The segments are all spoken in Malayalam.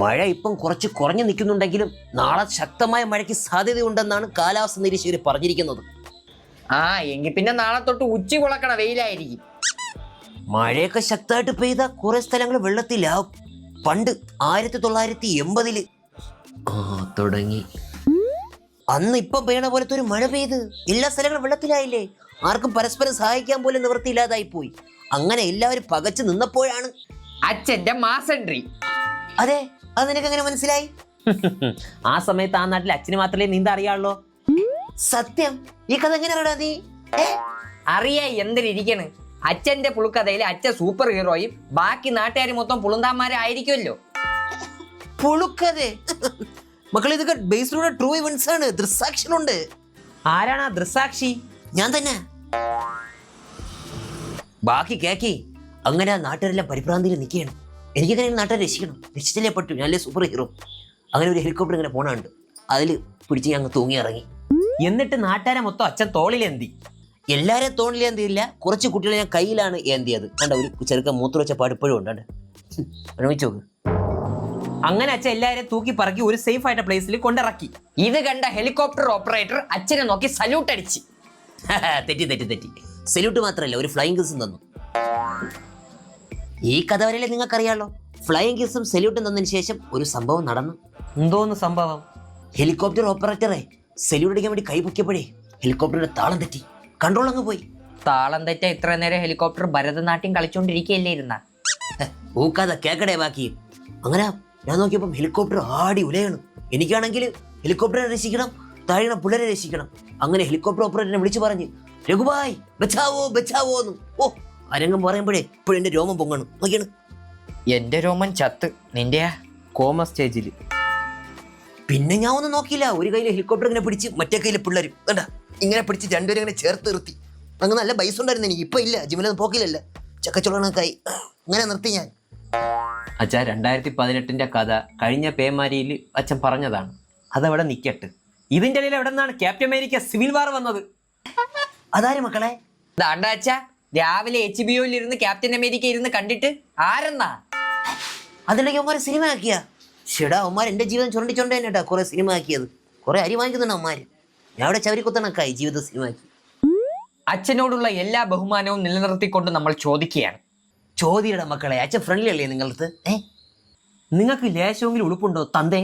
മഴ ഇപ്പം കുറച്ച് കുറഞ്ഞു നിൽക്കുന്നുണ്ടെങ്കിലും നാളെ ശക്തമായ മഴയ്ക്ക് സാധ്യതയുണ്ടെന്നാണ് കാലാവസ്ഥ നിരീക്ഷകർ പറഞ്ഞിരിക്കുന്നത്. എങ്കിൽ പിന്നെ നാളെ തൊട്ട് ഉച്ചി പൊളക്കണ വെയിലായിരിക്കും. മഴയൊക്കെ ശക്തമായിട്ട് പെയ്ത കുറെ സ്ഥലങ്ങൾ വെള്ളത്തിലാവും. പണ്ട് 1980 തുടങ്ങി. അന്ന് ഇപ്പം പെയ്യണ പോലത്തെ ഒരു മഴ പെയ്ത് എല്ലാ സ്ഥലങ്ങളും വെള്ളത്തിലായില്ലേ. ആർക്കും പരസ്പരം സഹായിക്കാൻ പോലും നിവൃത്തിയില്ലാതായി പോയി. അങ്ങനെ എല്ലാവരും പകച്ചു നിന്നപ്പോഴാണ് അച്ഛന്റെ മാസൻട്രി. അതെ, അത് നിനക്ക് എങ്ങനെ മനസ്സിലായി? ആ സമയത്ത് ആ നാട്ടിൽ അച്ഛന് മാത്രമേ നീന്ത അറിയാവുള്ളൂ. സത്യം? ഈ കഥ എങ്ങനെ അറിയാ നീ? അറിയാ എന്തിരിക്കണ്. അച്ഛന്റെ പുളുക്കഥയിൽ അച്ഛൻ സൂപ്പർ ഹീറോയും ബാക്കി നാട്ടുകാർ മൊത്തം പുളുന്താന്മാരെ ആയിരിക്കുമല്ലോ. പുളുക്കഥ മക്കളെ, ഇതൊക്കെ ബേസ്ഡ് ഓൺ ട്രൂ ഇവന്റ്സ് ആണ്. ദൃസാക്ഷികളുണ്ട്. ആരാണ് ആ ദൃസാക്ഷി? ഞാൻ തന്നെ. ബാക്കി കേക്കി. അങ്ങനെ ആ നാട്ടുകാരെല്ലാം പരിഭ്രാന്തിയിൽ നിൽക്കുകയാണ്. എനിക്കങ്ങനെ നാട്ടുകാരെ രക്ഷിക്കണം, രക്ഷിച്ചല്ലേ പറ്റൂ, ഞാനല്ലേ സൂപ്പർ ഹീറോ. അങ്ങനെ ഒരു ഹെലികോപ്റ്റർ ഇങ്ങനെ പോണുണ്ട്, അതിൽ പിടിച്ച് ഞങ്ങൾ തൂങ്ങി ഇറങ്ങി. എന്നിട്ട് നാട്ടുകാരെ മൊത്തം അച്ഛൻ തോളിലേന്തി. എല്ലാവരും തോളിലേന്തിയില്ല, കുറച്ച് കുട്ടികളെ ഞാൻ കയ്യിലാണ് ഏന്തിയത്. കണ്ട, ഒരു ചെറുക്കൻ മൂത്ര വെച്ച പാട് ഇപ്പോഴും ഉണ്ട്. അനുഭവിച്ചു നോക്ക്. അങ്ങനെ അച്ഛൻ എല്ലാവരെയും തൂക്കി പറക്കി ഒരു സേഫ് ആയിട്ട് പ്ലേസിൽ കൊണ്ടിറക്കി. ഇത് കണ്ട ഹെലികോപ്റ്റർ ഓപ്പറേറ്റർ അച്ഛനെ നോക്കി സല്യൂട്ട് അടിച്ച്. തെറ്റി. സല്യൂട്ട് മാത്രമല്ല, ഒരു ഫ്ലൈയിങ് കിസും തന്നു. ഈ കഥ വരെയല്ലേ നിങ്ങൾക്കറിയാലോ. ഫ്ലൈയിങ് കിസും സല്യൂട്ടും തന്നതിന് ശേഷം ഒരു സംഭവം നടന്നു. എന്തോന്ന് സംഭവം? ഹെലികോപ്റ്റർ ഓപ്പറേറ്ററെ സല്യൂട്ട് അടിക്കാൻ വേണ്ടി കൈ പൊക്കിയപ്പോഴേ ഹെലികോപ്റ്ററിന്റെ താളം തെറ്റി, കൺട്രോൾ അങ്ങ് പോയി. താളം തെറ്റ ഇത്ര നേരം ഹെലികോപ്റ്റർ ഭരതനാട്യം കളിച്ചോണ്ടിരിക്കുകയല്ലേ ഇരുന്ന. ഊക്കാത കേക്കടേ ബാക്കി. അങ്ങനെ ഞാൻ നോക്കിയപ്പം ഹെലികോപ്റ്റർ ആടി ഉലയാണ്. എനിക്കാണെങ്കിൽ ഹെലികോപ്റ്ററെ രക്ഷിക്കണം, താഴെ പിള്ളേരെ രക്ഷിക്കണം. അങ്ങനെ ഹെലികോപ്റ്റർ ഓപ്പറേറ്ററിനെ വിളിച്ചു പറഞ്ഞ്, രഘുഭായ് ബച്ചാവോ ബച്ചാവോ എന്ന്. ഓ, അരംഗം പറയുമ്പോഴേ ഇപ്പോഴും എന്റെ രോമം പൊങ്ങണം. നോക്കിയാണ്. എന്റെ രോമൻ ചത്ത്, നിന്റെ കോമ സ്റ്റേജിൽ. പിന്നെ ഞാൻ ഒന്നും നോക്കിയില്ല. ഒരു കയ്യിൽ ഹെലികോപ്റ്റർ ഇങ്ങനെ പിടിച്ച്, മറ്റേ കയ്യിൽ പിള്ളേരും കണ്ട ഇങ്ങനെ പിടിച്ച് രണ്ടുപേരും ഇങ്ങനെ ചേർത്ത് നിർത്തി. അങ്ങ് നല്ല ബൈസ് ഉണ്ടായിരുന്നു എനിക്ക്. ഇപ്പൊ ഇല്ല, ജിമ്മിലൊന്നും പോക്കില്ലല്ല, ചക്കച്ചുളണക്കായി. അങ്ങനെ നിർത്തി ഞാൻ. അച്ഛാ, 2018 കഥ കഴിഞ്ഞ പേമാരിയിൽ അച്ഛൻ പറഞ്ഞതാണ്. അതവിടെ നിക്കട്ട്. ഇതിന്റെ ഇടയിൽ എവിടെ നിന്നാണ് ക്യാപ്റ്റൻ അമേരിക്ക സിവിൽ വാർ വന്നത്? അതാര് മക്കളെ? ദാണ്ട അച്ഛാ, രാവിലെ HBO ഇരുന്ന് ക്യാപ്റ്റൻ അമേരിക്ക ഇരുന്ന് കണ്ടിട്ട് ആരെന്നാ അതിലേക്ക് അവന്മാരെ സിനിമ ആക്കിയ. ഷെടാ, അവന്മാർ എന്റെ ജീവിതം ചുരണ്ടിച്ചോണ്ട് തന്നെട്ടാ കുറെ സിനിമ ആക്കിയത്. കുറെ അരി വാങ്ങിക്കുന്നുണ്ട് അവന്മാര്. ഞാൻ അവിടെ ചവരിക്കുത്തണക്കായി ജീവിത സിനിമ ആക്കി. അച്ഛനോടുള്ള എല്ലാ ബഹുമാനവും നിലനിർത്തിക്കൊണ്ട് നമ്മൾ ചോദിക്കുകയാണ്. ചോദ്യയുടെ മക്കളെ, അച്ഛൻ ഫ്രണ്ട്ലി അല്ലേ നിങ്ങളടുത്ത്? നിങ്ങൾക്ക് ലേശമെങ്കിലും ഉളുപ്പുണ്ടോ തന്തേ?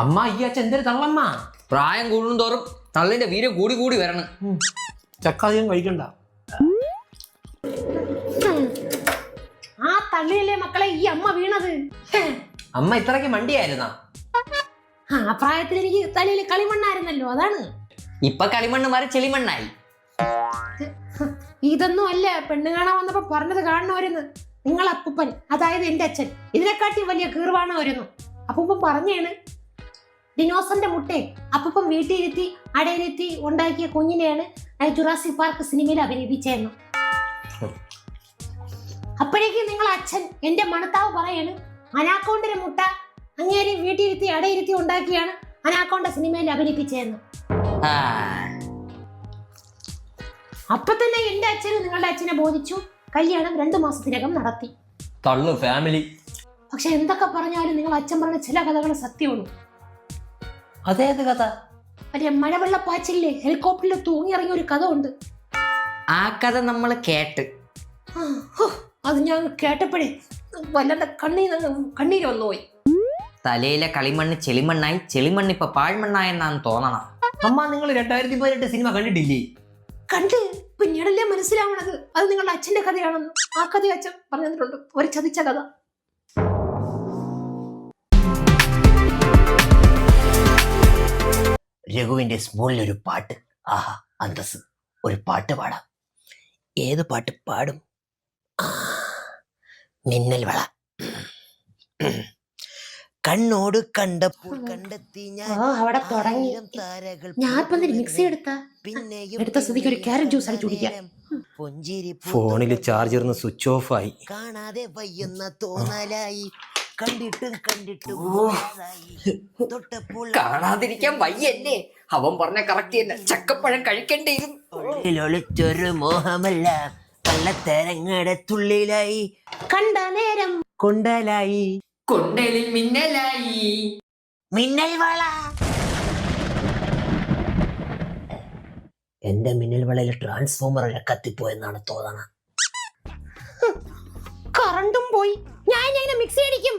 അമ്മ, ഈ അച്ഛൻ എന്തൊരു തള്ളമ്മ. പ്രായം കൂടും തോറും തള്ളിന്റെ വീര്യം കൂടി കൂടി വരണം. ചക്കാധികം കഴിക്കണ്ട. ആ തള്ളിയല്ലേ മക്കളെ ഈ അമ്മ വീണത്. അമ്മ ഇത്രയ്ക്ക് മണ്ടിയായിരുന്നാ? ആ പ്രായത്തിൽ എനിക്ക് തലയിൽ കളിമണ്ണായിരുന്നല്ലോ, അതാണ്. ഇപ്പൊ കളിമണ്ണ് മാറി ചെളിമണ്ണായി. ഇതൊന്നും അല്ല പെണ്ണ് കാണാൻ വന്നപ്പോ പറഞ്ഞത് കാണണമായിരുന്നു. നിങ്ങൾ അപ്പൂപ്പൻ, അതായത് എന്റെ അച്ഛൻ, ഇതിനെക്കാട്ടി വലിയ കീർവാണമായിരുന്നു. അപ്പൂപ്പൻ പറഞ്ഞാണ് ഡിനോസറിന്റെ മുട്ടയെ അപ്പൂപ്പൻ വീട്ടിലിരുത്തി അടയിലെത്തി ഉണ്ടാക്കിയ കുഞ്ഞിനെയാണ് ജുറാസിക് പാർക്ക് സിനിമയിൽ അഭിനയിപ്പിച്ചതെന്നു. അപ്പോഴേക്കും നിങ്ങൾ അച്ഛൻ എന്റെ മണത്താവ് പറയാണ് അനാക്കോണ്ടിന്റെ മുട്ട അങ്ങേര് വീട്ടിലിരുത്തി അടയിരുത്തി ഉണ്ടാക്കിയാണ് അനാക്കോണ്ട സിനിമയിൽ അഭിനയിപ്പിച്ചതെന്ന്. അപ്പൊ തന്നെ എന്റെ അച്ഛന് നിങ്ങളുടെ അച്ഛനെ ബോധിച്ചു. കല്യാണം 2 മാസത്തിനകം നടത്തി. തള്ളു ഫാമിലി. പക്ഷെ എന്തൊക്കെ പറഞ്ഞാലും നിങ്ങൾ അച്ഛൻ പറഞ്ഞ ചില കഥകൾ സത്യമുള്ളൂ. അതേത് കഥ? മറ്റേ മഴവെള്ളപ്പാച്ചില്ലേ ഹെലികോപ്റ്ററിൽ തൂങ്ങിയിറങ്ങിയ ഒരു കഥ ഉണ്ട്. ആ കഥ നമ്മൾ കേട്ട്. അത് ഞാൻ കേട്ടപ്പോഴേ വല്ലാണ്ട് കണ്ണീര് വന്നുപോയി. തലയിലെ കളിമണ്ണ് ചെളിമണ്ണായി, ചെളിമണ്ണ് ഇപ്പൊ പാഴ്മണ്ണായെന്നാണ് തോന്നണം. അമ്മ, നിങ്ങൾ 2018 സിനിമ കണ്ടിട്ടില്ലേ? കണ്ട്, പിന്നീടല്ലേ മനസ്സിലാവണത് അത് നിങ്ങളുടെ അച്ഛന്റെ കഥയാണെന്ന്. ആ കഥ അച്ഛൻ പറഞ്ഞു തന്നിട്ടുണ്ട്, ഒരു ചതിച്ച കഥ. രഘുവിന്റെ സ്മൂളിലൊരു പാട്ട്. ആഹാ, അന്തസ്. ഒരു പാട്ട് പാടാം. ഏത് പാട്ട് പാടും? മിന്നൽ വള. കണ്ണോട് കണ്ടപ്പോൾ കണ്ടെത്തി അവിടെ തുടങ്ങി. ഞാൻ മിക്സി എടുത്ത സ്ഥിതിക്ക് ഒരു ക്യാരറ്റ് ജ്യൂസ് അടിച്ചു കുടിക്കാം. പുഞ്ചിരി ഫോണിൽ ചാർജറിന് സ്വിച്ച് ഓഫ് ആയി. കാണാതെ വയ്യുന്ന തോന്നലായി കണ്ടിട്ടും തൊട്ടപ്പോൾ കാണാതിരിക്കാൻ വയ്യല്ലേ? അവൻ പറഞ്ഞ കറക്റ്റ് തന്നെ, ചക്കപ്പഴം കഴിക്കേണ്ടിയിരുന്നു. ഒളിച്ചൊരു മോഹമല്ല കള്ളത്തരങ്ങടെ തുള്ളിലായി കണ്ട നേരം കൊണ്ടലായി കൊണ്ടലിൽ മിന്നലായി. മിന്നൽ വള. എന്റെ മിന്നൽ വളയിൽ ട്രാൻസ്ഫോമർ കത്തിപ്പോയെന്നാണ് തോന്നണ. കറണ്ടും പോയി. ഞാൻ ഇങ്ങനെ മിക്സി അടിക്കും.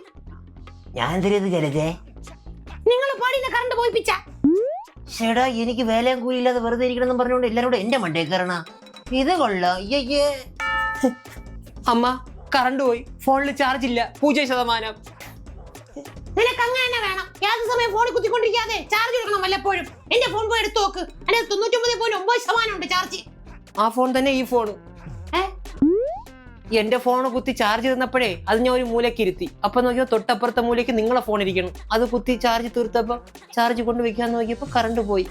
ഞാൻ തിരിയത് ജലജേ. നിങ്ങൾ പാടിന കറണ്ട് പോയിപ്പിച്ച. ചേടാ എനിക്ക് വേലയും കൂലില്ലാതെ വെറുതെ ഇരിക്കണം പറഞ്ഞുകൊണ്ട് എല്ലാരോടും എന്റെ മണ്ടേ കയറണ. ഇത് കൊള്ളാം. അയ്യേ അമ്മ കറണ്ട് പോയി, ഫോണിൽ ചാർജ് ഇല്ല, 0%. നിനക്ക് അങ്ങനെ വേണം. ഏത് സമയം ഫോണിൽ കുത്തിക്കൊണ്ടിരിക്കാതെ ചാർജ് എടുക്കണം വല്ലപ്പോഴും. എന്റെ ഫോൺ പോയി എടുത്തു നോക്ക്. അതിന് 99.9% ഉണ്ട് ചാർജ്. ആ ഫോൺ തന്നെ ഈ ഫോൺ. എന്റെ ഫോൺ കുത്തി ചാർജ് തന്നപ്പോഴേ അത് ഞാൻ ഒരു മൂലയ്ക്ക് ഇരുത്തി. അപ്പൊ നോക്കിയപ്പോ തൊട്ടപ്പുറത്തെ മൂലയ്ക്ക് നിങ്ങളെ ഫോൺ ഇരിക്കണം. അത് കുത്തി ചാർജ് തീർത്തപ്പോ ചാർജ് കൊണ്ട് വെക്കാൻ നോക്കിയപ്പോ കറണ്ട് പോയി.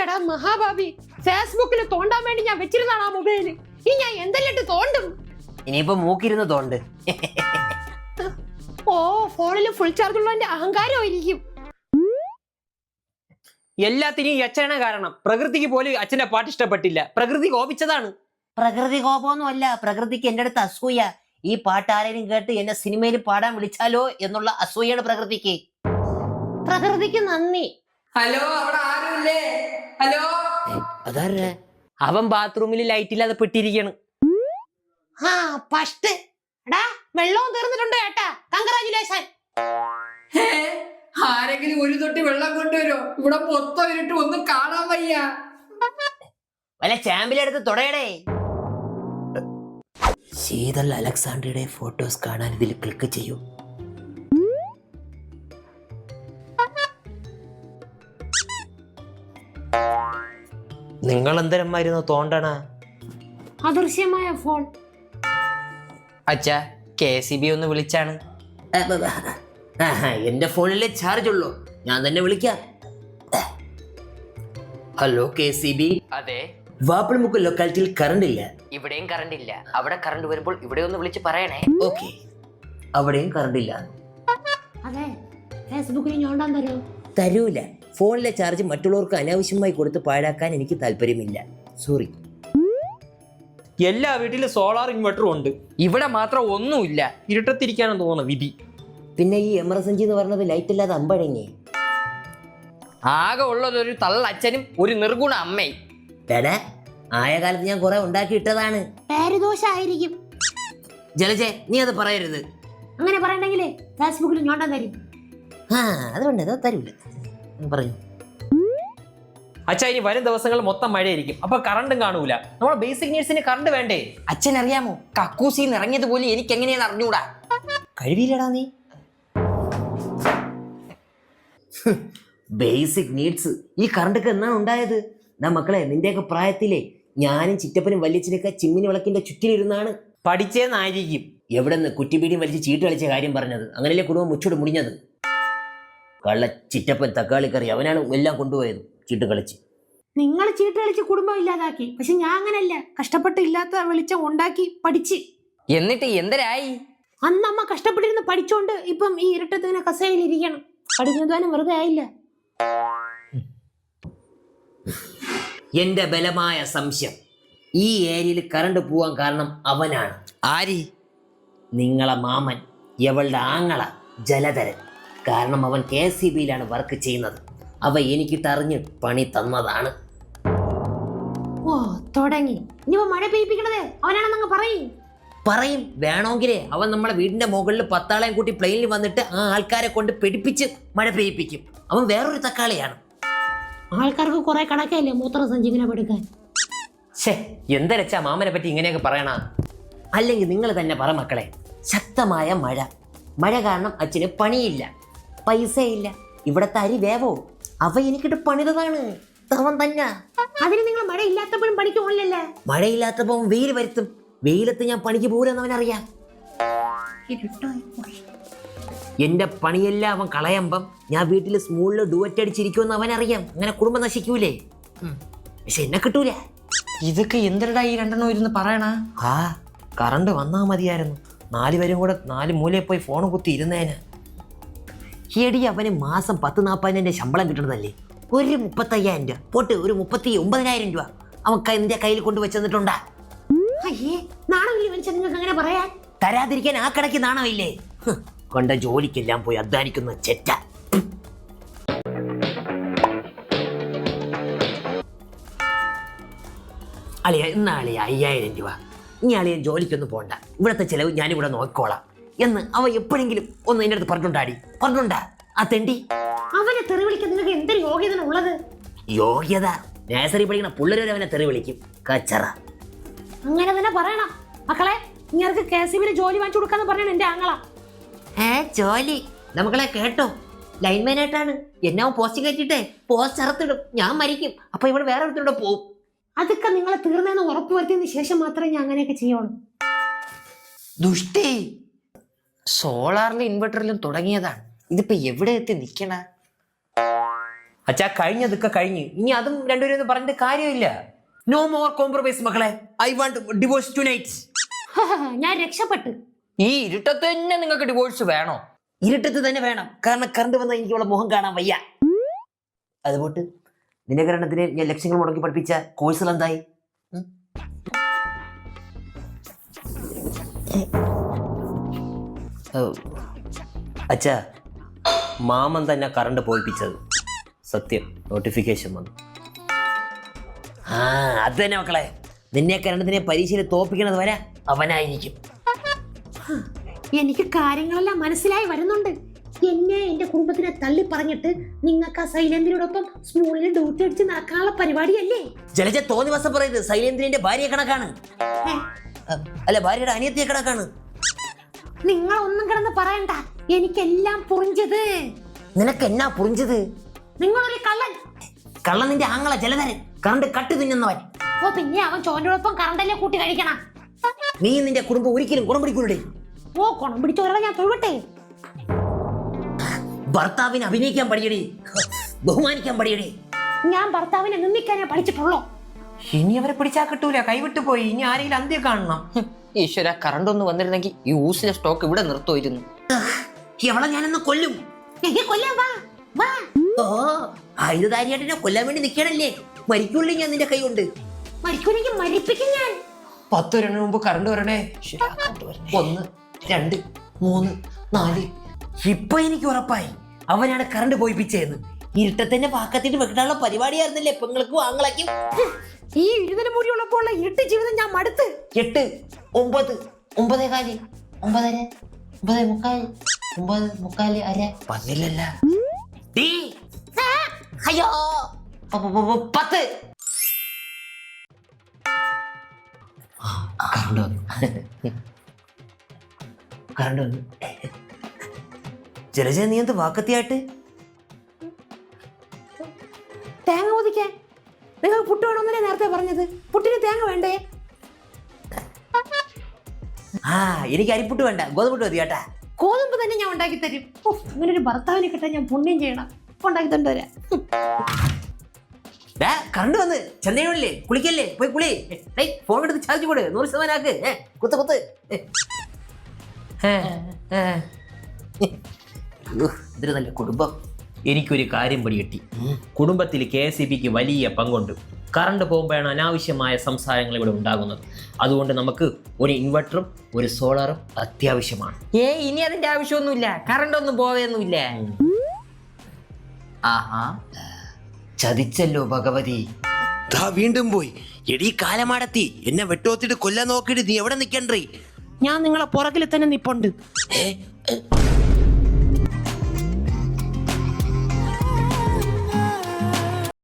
എടാ മഹാഭാബി, ഫേസ്ബുക്കിൽ തോണ്ടാൻ വേണ്ടി ഞാൻ വെച്ചിരുന്നാണ് ആ മൊബൈല്. ഈ ഞാൻ എന്തെല്ലാം തോണ്ടും. ഇനിയിപ്പോ മൂക്കിരുന്ന് തോണ്ട്. ഓ, ഫോണിൽ ഫുൾ ചാർജ് ഉള്ളതിന്റെ അഹങ്കാരമായിരിക്കും. എല്ലാത്തിനും ഈ അച്ഛനാണ് കാരണം. പ്രകൃതിക്ക് പോലും അച്ഛന്റെ പാട്ട് ഇഷ്ടപ്പെട്ടില്ല. പ്രകൃതി കോപിച്ചതാണ്. പ്രകൃതി കോപമൊന്നും അല്ല, പ്രകൃതിക്ക് എന്റെ അടുത്ത് അസൂയ. ഈ പാട്ട് ആരെയും കേട്ട് എന്നെ സിനിമയിൽ പാടാൻ വിളിച്ചാലോ എന്നുള്ള അസൂയാണ് പ്രകൃതിക്ക്. പ്രകൃതിക്ക് നന്ദി. ഹലോ, അവിടെ ആരുമില്ലേ? ഹലോ. അതാരെ? അവൻ ബാത്റൂമിൽ ലൈറ്റ് ഇല്ലാതെ പെട്ടിരിക്കാണ്. ആ പഷ്ട്. എടാ വെള്ളവും തീർന്നിട്ടുണ്ട് ഏട്ടാ. കൺഗ്രാജുലേഷൻ. ആരെങ്കിലും ഒരു തൊട്ടി വെള്ളം കൊണ്ടുവരോ? ഇവിടെ മൊത്തം ഇരുട്ട്, ഒന്നും കാണാൻ വയ്യ. വല്ല ചാമ്പിലെടുത്ത് തുടയടേ. ശീതൾ അലക്സാണ്ടറുടെ ഫോട്ടോസ് കാണാൻ ഇതിൽ ക്ലിക്ക് ചെയ്യൂ. നിങ്ങൾ എന്തരമായിരുന്നു തോണ്ടണ? അദൃശ്യമായ ഫോൺ. അച്ഛാ, KCB ഒന്ന് വിളിച്ചാണ്. എന്റെ ഫോണിലെ ചാർജ് ഉള്ളൂ, ഞാൻ തന്നെ വിളിക്കാം. Hello KCB. അതെ. വാപ്പിൾമുക്ക് ലൊക്കാലിറ്റിയിൽ കറണ്ട് ഇല്ല. ഇവിടെയും കറണ്ട് ഇല്ല. അവിടെ കറണ്ട് വരുമ്പോൾ ഇവിടെ ഒന്ന് വിളിച്ച് പറയണേ. ഓക്കെ. അവിടെയും കറണ്ട് ഇല്ല. അതെ, ഫേസ്ബുക്കിൽ ഞോണ്ടാൻ തരൂ. തരൂല. ഫോണിലെ ചാർജ് മറ്റുള്ളവർക്ക് അനാവശ്യമായി കൊടുത്ത് പാഴാക്കാൻ എനിക്ക് താല്പര്യമില്ല. സോറി. എല്ലാ വീട്ടിലും സോളാർ ഇൻവെർട്ടറും ഉണ്ട്. ഇവിടെ മാത്രം ഒന്നുമില്ല. ഇരുട്ടത്തിരിക്കാനെന്ന് തോന്നുന്നു വിധി. പിന്നെ ഈ എമർജൻസി എന്ന് പറഞ്ഞത് ലൈറ്റ് ഇല്ലാതെ അമ്പഴങ്ങി. ആകെ ഉള്ളത് ഒരു തള്ളച്ഛനും ഒരു നിർഗുണ അമ്മയും. എടാ, ആയ കാലത്ത് ഞാൻ കുറെ ഉണ്ടാക്കി ഇട്ടതാണ്. പേരുദോഷായിരിക്കും. ജലജെ, നീ അത് പറയരുത്. അങ്ങനെ പറയണ്ടെങ്കിലേ ഫേസ്ബുക്കിൽ ഞോണ്ടാൻ തരും. അതുകൊണ്ട് അത് തരൂല. പറഞ്ഞു. അച്ഛാ, ഇനി വരും ദിവസങ്ങളിൽ മൊത്തം മഴയായിരിക്കും. അപ്പൊ കറണ്ടും കാണൂല. നമ്മുടെ ബേസിക് നീഡ്സിന് കറണ്ട് വേണ്ടേ? അച്ഛൻ അറിയാമോ, കക്കൂസിന്ന് ഇറങ്ങിയത് പോലും എനിക്ക് എങ്ങനെയാന്ന് അറിഞ്ഞൂടാ. കഴിവില്ലടാ നീ. ബേസിക് നീഡ്സ് ഈ കറണ്ടൊക്കെ എന്നാണ് ഉണ്ടായത്? മക്കളെ, നിന്റെയൊക്കെ പ്രായത്തിലെ ഞാനും ചിറ്റപ്പനും വല്യച്ഛനൊക്കെ ചിമ്മിനി വിളക്കിന്റെ ചുറ്റിലിരുന്നാണ് പഠിച്ചേന്നായിരിക്കും. എവിടെ നിന്ന് കുറ്റിപ്പീടിയും വലിച്ച് ചീട്ട് കളിച്ച കാര്യം പറഞ്ഞത്. അങ്ങനെയല്ലേ കുടുംബം മുച്ചോട് മുടിഞ്ഞത്. കള്ള ചിറ്റപ്പൻ തക്കാളിക്കറി അവനാണ് എല്ലാം കൊണ്ടുപോയത് ചീട്ട് കളിച്ച്. നിങ്ങൾ ചീട്ട് കളിച്ച് കുടുംബം ഇല്ലാതാക്കി. പക്ഷെ ഞാൻ അങ്ങനല്ല, കഷ്ടപ്പെട്ട് ഇല്ലാത്ത വെളിച്ചം ഉണ്ടാക്കി പഠിച്ച്. എന്നിട്ട് എന്തരായി? അന്നമ്മ കഷ്ടപ്പെട്ടിരുന്ന് പഠിച്ചോണ്ട് ഇപ്പം ഈ ഇരുട്ടത്തിന് കസേരയിൽ ഇരിക്കണം. പഠിക്കുന്നതാനും വെറുതെ ആയില്ല. എന്റെ ബലമായ സംശയം, ഈ ഏരിയയിൽ കറണ്ട് പോവാൻ കാരണം അവനാണ്. ആര്? നിങ്ങളെ മാമൻ, എവളുടെ ആങ്ങള ജലധരൻ. കാരണം അവൻ KCBയിലാണ് വർക്ക് ചെയ്യുന്നത്. അവ എനിക്കിട്ടറിഞ്ഞ് പണി തന്നതാണ്. ഓ, തുടങ്ങി. ഇനിയിപ്പോ മഴ പെയ്യിപ്പിക്കണതേ അവനാണെന്നങ്ങ് പറയും. വേണമെങ്കിലേ അവൻ നമ്മുടെ വീടിന്റെ മുകളിൽ 10 ആളെയും കൂട്ടി പ്ലെയിനിൽ വന്നിട്ട് ആ ആൾക്കാരെ കൊണ്ട് പിടിപ്പിച്ച് മഴ പെയ്യിപ്പിക്കും. അവൻ വേറൊരു തക്കാളിയാണ്. ആൾക്കാർക്ക് കുറെ കണക്കല്ലേ മൂത്ര സഞ്ചിങ്ങനെ പെടുക്കാൻ. എന്തരച്ചാ മാമനെ പറ്റി ഇങ്ങനെയൊക്കെ പറയണ? അല്ലെങ്കിൽ നിങ്ങൾ തന്നെ പറ മക്കളെ. ശക്തമായ മഴ കാരണം അച്ഛന് പണിയില്ല, പൈസയില്ല. ഇവിടത്തെ അരി വേവോ അവ എനിക്കിട്ട് പണിതതാണ്. അവൻ തന്നെ. അതിന് നിങ്ങൾ മഴ ഇല്ലാത്തപ്പോഴും പണിക്ക് പോകില്ലല്ലേ? മഴയില്ലാത്തപ്പോ വെയിൽ വരുത്തും. വെയിലത്ത് ഞാൻ പണിക്ക് പോലെന്ന് അവനറിയാം. എന്റെ പണിയെല്ലാം അവൻ കളയുമ്പം ഞാൻ വീട്ടിൽ സ്മൂളിൽ ഡുവറ്റ് അടിച്ചിരിക്കുമെന്ന് അവനറിയാം. അങ്ങനെ കുടുംബം നശിക്കൂലേ. പക്ഷെ എന്നെ കിട്ടൂല. ഇതൊക്കെ എന്തിനാ ഈ രണ്ടെണ്ണം ഇരുന്ന് പറയണ? കറണ്ട് വന്നാ മതിയായിരുന്നു. 4 പേരും കൂടെ 4 മൂലയിൽ പോയി ഫോൺ കുത്തി ഇരുന്നേന്. എടി അവന് മാസം 10-40 ശമ്പളം കിട്ടണതല്ലേ, ഒരു 35,000 രൂപ പോട്ട് ഒരു 39,000 രൂപ അവൻ നിന്റെ കയ്യിൽ കൊണ്ടുവച്ചിട്ടുണ്ടാ. അയ്യേ, നാണമില്ലേ മനുഷ്യൻ നിങ്ങൾക്ക് അങ്ങനെ പറയാൻ? തരാതിരിക്കാൻ ആ കടയ്ക്ക് നാണമില്ലേ? കൊണ്ട ജോലിക്കെല്ലാം പോയി അധ്വാനിക്കുന്ന ചെറ്റ. അളിയ ഇന്നാളിയ 5,000 രൂപ, ഇനി അളിയൻ ജോലിക്കൊന്നും പോണ്ട, ഇവിടത്തെ ചെലവ് ഞാനിവിടെ നോക്കിക്കോളാം എന്ന് അവ എപ്പോഴെങ്കിലും ഒന്ന് എൻ്റെ അടുത്ത് പറഞ്ഞിട്ടുണ്ടാ ആ തെണ്ടി? അവനെ തെറി വിളിക്കാൻ നിങ്ങൾക്ക് എന്തൊരു യോഗ്യത ഉള്ളത്? യോഗ്യത നേഴ്സറി പഠിക്കണ പിള്ളേരെ അവനെ തെറി വിളിക്കും, കച്ചറ. അങ്ങനെ തന്നെ പറയണം മക്കളെ. നിങ്ങൾക്ക് KCB ജോലി വാങ്ങിച്ചു കൊടുക്കാന്ന് പറയണം എന്റെ ആങ്ങള. ജോലി നമുക്കളെ കേട്ടോ, ലൈൻമാനായിട്ടാണ്. എന്നാ പോസ്റ്റ് കയറ്റിട്ടേ പോസ്റ്റ് അറുത്തിടും, ഞാൻ മരിക്കും. അപ്പൊ ഇവിടെ വേറെ ഒരുത്തരുടെ പോവും. അതൊക്കെ നിങ്ങളെ തീർന്നെന്ന് ഉറപ്പുവരുത്തിയതിന് ശേഷം മാത്രമേ ഞാൻ അങ്ങനെയൊക്കെ ചെയ്യുള്ളൂ. ദുഷ്ടേ, സോളാറിലും ഇൻവെർട്ടറിലും തുടങ്ങിയതാണ്, ഇതിപ്പോ എവിടെ എത്തി നിക്കണ? അച്ഛാ കഴിഞ്ഞതൊക്കെ കഴിഞ്ഞ്, ഇനി അതും രണ്ടുപേരും പറഞ്ഞിട്ട് കാര്യമില്ല. നോ മോർ കോംപ്രമൈസ് മക്കളെ. I want divorce tonight. ഞാൻ രക്ഷപ്പെട്ടു. ഈ ഇരുട്ടത്ത് തന്നെ നിങ്ങൾക്ക് ഡിവോഴ്സ് വേണോ? ഇരുട്ടത്ത് തന്നെ വേണം, കാരണം കറണ്ട് വന്നാൽ എനിക്ക് അവളെ മുഖം കാണാൻ വയ്യ. അതുപോട്ട് ദിനകരണത്തിന് ഞാൻ ലക്ഷങ്ങൾ മുടക്കി പഠിപ്പിച്ച കോഴ്സുകൾ എന്തായി? അച്ഛാ, മാമൻ തന്നെ കറണ്ട് പോയിപ്പിച്ചത് സത്യം. നോട്ടിഫിക്കേഷൻ വന്നു. അത് തന്നെ മക്കളെ, നിന്നെ കരണ്ടത്തിനെ പരീക്ഷയിൽ തോപ്പിക്കണത് വരെ അവനായിരിക്കും. എനിക്ക് കാര്യങ്ങളെല്ലാം മനസ്സിലായി വരുന്നുണ്ട്. എന്നെ എന്റെ കുടുംബത്തിനെ തള്ളി പറഞ്ഞിട്ട് നിങ്ങൾക്ക് ആ സൈലേന്ദ്രയോടൊപ്പം സ്കൂളിൽ ഡ്യൂട്ടി അടിച്ച് നടക്കാനുള്ള പരിപാടിയല്ലേ? ജലജ തോന്നി വസം പറയുന്നത് സൈലേന്ദ്രന്റെ ഭാര്യയെ കണക്കാണ്, അല്ല ഭാര്യയുടെ അനിയത്തിയെ കണക്കാണ്. നിങ്ങൾ ഒന്നും കിടന്ന് പറയണ്ട, എനിക്കെല്ലാം പുറിഞ്ചത്. നിനക്ക് എന്നാ പുറിഞ്ചത്? നിങ്ങളൊരു കള്ളൻ. കള്ളൻ നിന്റെ ആങ്ങള ജലധരൻ, കറണ്ട് കട്ട് തിന്നുന്നവൻ. ഓ പിന്നെ അവൻ ചോറിനോടൊപ്പം കറണ്ടല്ലേ കൂട്ടി കഴിക്കണം. നീ നിന്റെ കുടുംബം ഒരിക്കലും ഗുണം പിടിക്കൂലേ? ഓ കുണം പിടിച്ചവരെ ഞാൻ തൊഴുവട്ടെ. ഭർത്താവിനെ അഭിനയിക്കാൻ പഠിയടി, ബഹുമാനിക്കാൻ പഠിയടി. ഞാൻ ഭർത്താവിനെ നിന്ദിക്കാനേ പഠിച്ചിട്ടുള്ളൂ. ഇനി അവരെ പിടിച്ചാ കിട്ടൂല, കൈവിട്ടു പോയി. ഇനി ആരെങ്കിലും അന്ത്യം കാണണം. ഈശ്വര, കറണ്ട് ഒന്ന് വന്നിരുന്നെങ്കിൽ ഈ ഊസിലെ സ്റ്റോക്ക് ഇവിടെ നിർത്തുമായിരുന്നു. അവളെ ഞാനൊന്ന് കൊല്ലും. കൊല്ലാൻ വാ വാ. ഓ ആയുധധാരിയായിട്ട് കൊല്ലാൻ വേണ്ടി നിൽക്കണല്ലേ? മരിക്കുള്ളൂ ഞാൻ നിന്റെ കൈ കൊണ്ട്. മരിക്കൂലെങ്കിൽ മരിപ്പിക്കും ഞാൻ. 10 വരണ മുമ്പ് കറണ്ട് വരണേ. 1 2 3 4. ഇപ്പൊ എനിക്ക് ഉറപ്പായി അവനാണ് കറണ്ട് പോയിപ്പിച്ചതെന്ന്. ഇരുട്ടത്തിന്റെ പാക്കത്തിട്ട് വെക്കാനുള്ള പരിപാടിയായിരുന്നല്ലേ പെങ്ങൾക്കും ആങ്ങളാക്കും. ഈ ഇരുതല മുടിയുള്ളപ്പോൾ ഉള്ള ഇരുട്ട് ജീവിതം ഞാൻ മടുത്ത്. 8 9 9:15 9:30 9:45 9:45 അര പറഞ്ഞില്ലല്ല. അയ്യോ 10. കറണ്ട് വന്നു. ജലജ നീ എന്ത് വാക്കത്തിയായിട്ട്? തേങ്ങ ഒതിക്കാൻ നിങ്ങൾ പുട്ട് വേണമെന്നല്ലേ നേരത്തെ പറഞ്ഞത്? പുട്ടിന് തേങ്ങ വേണ്ടേ? എനിക്ക് അരിപ്പുട്ട് വേണ്ട, ഗോതമ്പുട്ട് മതി കേട്ടാ. ഗോതമ്പ് തന്നെ ഞാൻ ഉണ്ടാക്കി തരും. അങ്ങനെ ഒരു ഭർത്താവിനെ കിട്ടാൻ ഞാൻ പുണ്യം ചെയ്യണം. ഉണ്ടാക്കി തണ്ടുവരാ. കറണ്ട് വന്ന് ചന്തയിലേ കുളിക്കല്ലേ, പോയി കുളി. ഫോൺ എടുത്ത് ചാർജ് കൊടു, 100% ആക്ക്. കുത്ത് ഇതൊരു നല്ല കുടുംബം. എനിക്കൊരു കാര്യം പിടികിട്ടി. കുടുംബത്തിൽ KCBക്ക് വലിയ പങ്കുണ്ട്. കറണ്ട് പോകുമ്പോഴാണ് അനാവശ്യമായ സംസാരങ്ങൾ ഇവിടെ ഉണ്ടാകുന്നത്. അതുകൊണ്ട് നമുക്ക് ഒരു ഇൻവെർട്ടറും ഒരു സോളാറും അത്യാവശ്യമാണ്. ഇനി അതിന്റെ ആവശ്യമൊന്നുമില്ല, കറണ്ട് ഒന്നും പോവുകയൊന്നുമില്ല. ആഹാ, ചതിച്ചല്ലോ ഭഗവതി. വീണ്ടും പോയി. എടീ കാലമാടത്തി, എന്നെ വെട്ടോത്തിട്ട് കൊല്ലാൻ നോക്കിയിട്ട് നീ എവിടെ നിൽക്കണ്ടേ? ഞാൻ നിങ്ങളെ പുറകിൽ തന്നെ നിപ്പുണ്ട്.